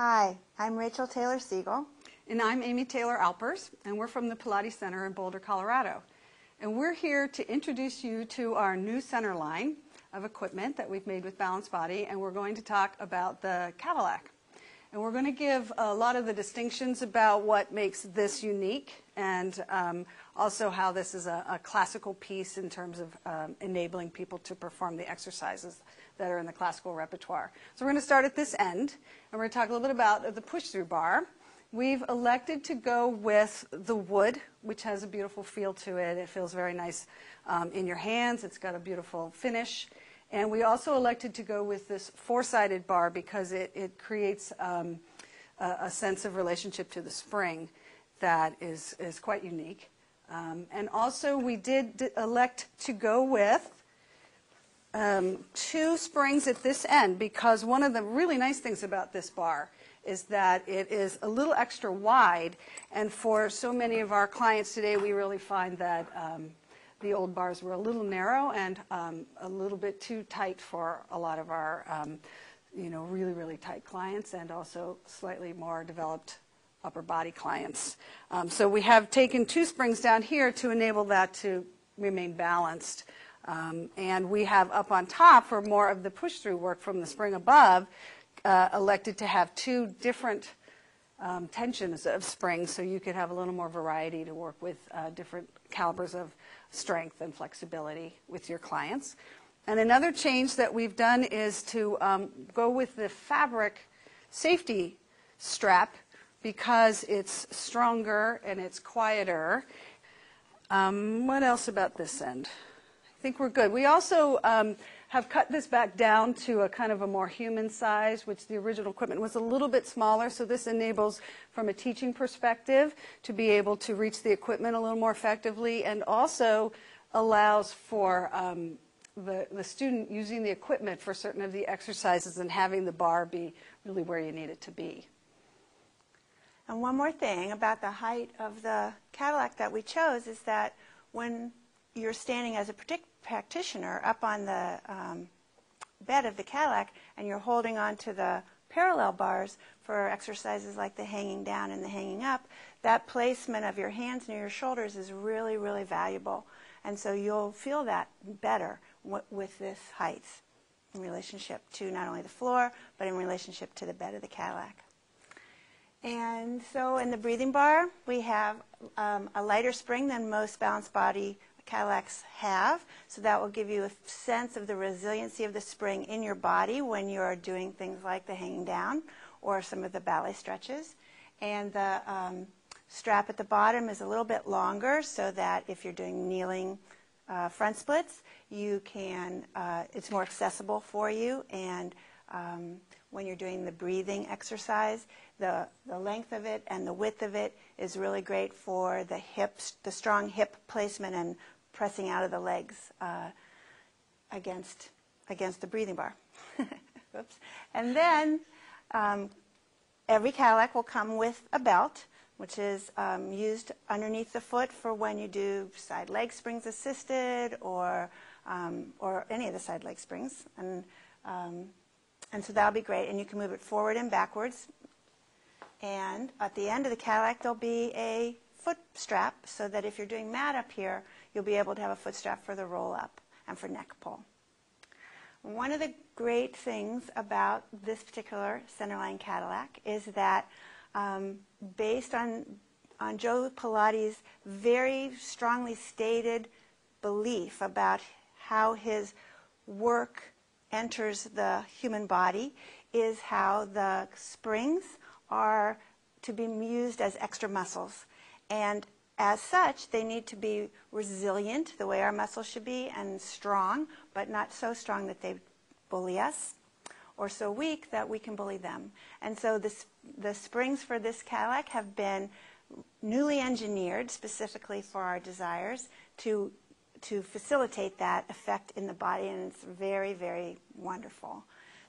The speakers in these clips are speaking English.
Hi, I'm Rachel Taylor Siegel. And I'm Amy Taylor Alpers, and we're from the Pilates Center in Boulder, Colorado. And we're here to introduce you to our new Centerline of equipment that we've made with Balanced Body, and we're going to talk about the Cadillac. And we're going to give a lot of the distinctions about what makes this unique, and also how this is a classical piece in terms of enabling people to perform the exercises that are in the classical repertoire. So we're going to start at this end, and we're going to talk a little bit about the push-through bar. We've elected to go with the wood, which has a beautiful feel to it. It feels very nice in your hands. It's got a beautiful finish. And we also elected to go with this four-sided bar because it creates a sense of relationship to the spring that is quite unique. And also we did elect to go with two springs at this end, because one of the really nice things about this bar is that it is a little extra wide, and for so many of our clients today, we really find that the old bars were a little narrow and a little bit too tight for a lot of our really, really tight clients, and also slightly more developed upper body clients. So we have taken two springs down here to enable that to remain balanced. And we have up on top, for more of the push-through work from the spring above, elected to have two different tensions of springs, so you could have a little more variety to work with different calibers of strength and flexibility with your clients. And another change that we've done is to go with the fabric safety strap, because it's stronger and it's quieter. What else about this end? I think we're good. We also have cut this back down to a kind of a more human size, which the original equipment was a little bit smaller, so this enables, from a teaching perspective, to be able to reach the equipment a little more effectively, and also allows for the student using the equipment for certain of the exercises and having the bar be really where you need it to be. And one more thing about the height of the Cadillac that we chose is that when you're standing as a practitioner up on the bed of the Cadillac and you're holding on to the parallel bars for exercises like the hanging down and the hanging up, that placement of your hands near your shoulders is really, really valuable. And so you'll feel that better with this height in relationship to not only the floor, but in relationship to the bed of the Cadillac. And so in the breathing bar, we have a lighter spring than most Balanced Body Cadillacs have, so that will give you a sense of the resiliency of the spring in your body when you're doing things like the hanging down or some of the ballet stretches. And the strap at the bottom is a little bit longer, so that if you're doing kneeling front splits, you can, it's more accessible for you. And when you're doing the breathing exercise, the length of it and the width of it is really great for the hips, the strong hip placement and pressing out of the legs against the breathing bar. Oops. And then every Cadillac will come with a belt, which is used underneath the foot for when you do side leg springs assisted or any of the side leg springs. And so that'll be great. And you can move it forward and backwards. And at the end of the Cadillac, there'll be a foot strap, so that if you're doing mat up here, you'll be able to have a foot strap for the roll up and for neck pull. One of the great things about this particular Centerline Cadillac is that based on Joe Pilates' very strongly stated belief about how his work enters the human body, is how the springs are to be used as extra muscles. And as such, they need to be resilient, the way our muscles should be, and strong, but not so strong that they bully us, or so weak that we can bully them. And so the springs for this Cadillac have been newly engineered specifically for our desires to facilitate that effect in the body, and it's very, very wonderful.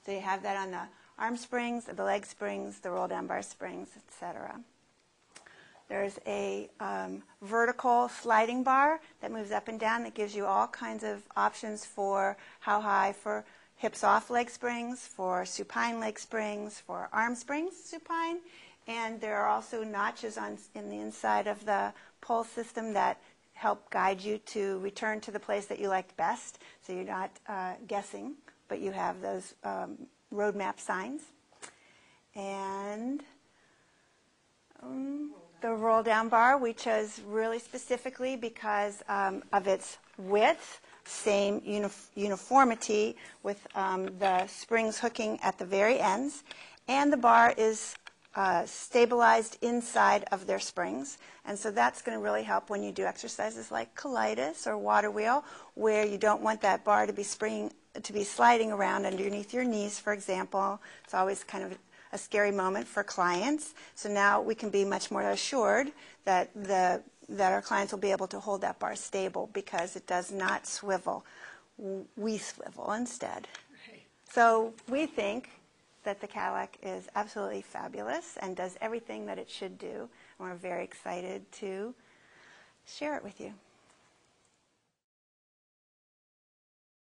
So you have that on the arm springs, the leg springs, the roll down bar springs, etc. There's a vertical sliding bar that moves up and down that gives you all kinds of options for how high, for hips off leg springs, for supine leg springs, for arm springs supine, and there are also notches in the inside of the pole system that help guide you to return to the place that you liked best, so you're not guessing, but you have those road map signs. And the roll down bar we chose really specifically because of its width, same uniformity with the springs hooking at the very ends, and the bar is stabilized inside of their springs, and so that's going to really help when you do exercises like colitis or water wheel, where you don't want that bar to be sliding around underneath your knees, for example. It's always kind of a scary moment for clients. So now we can be much more assured that our clients will be able to hold that bar stable because it does not swivel. We swivel instead. Right. So we think that the Cadillac is absolutely fabulous and does everything that it should do. And we're very excited to share it with you.